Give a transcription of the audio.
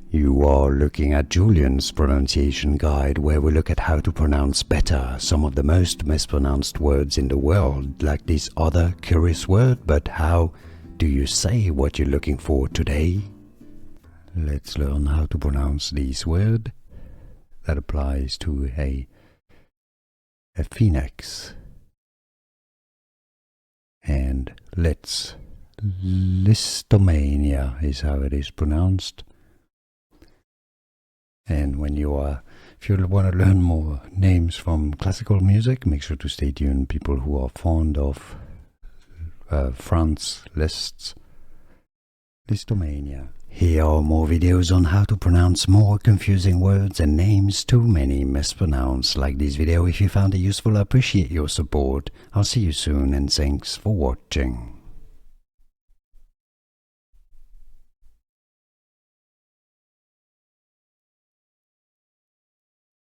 You are looking at Julian's pronunciation guide, where we look at how to pronounce better some of the most mispronounced words in the world, like this other curious word. But how do you say what you're looking for today? Let's learn how to pronounce this word that applies to a phonetics. And Lisztomania is how it is pronounced. And if you want to learn more names from classical music, make sure to stay tuned. People who are fond of Franz Liszt's Lisztomania. Here are more videos on how to pronounce more confusing words and names too many mispronounced. Like this video if you found it useful. I appreciate your support. I'll see you soon, and thanks for watching.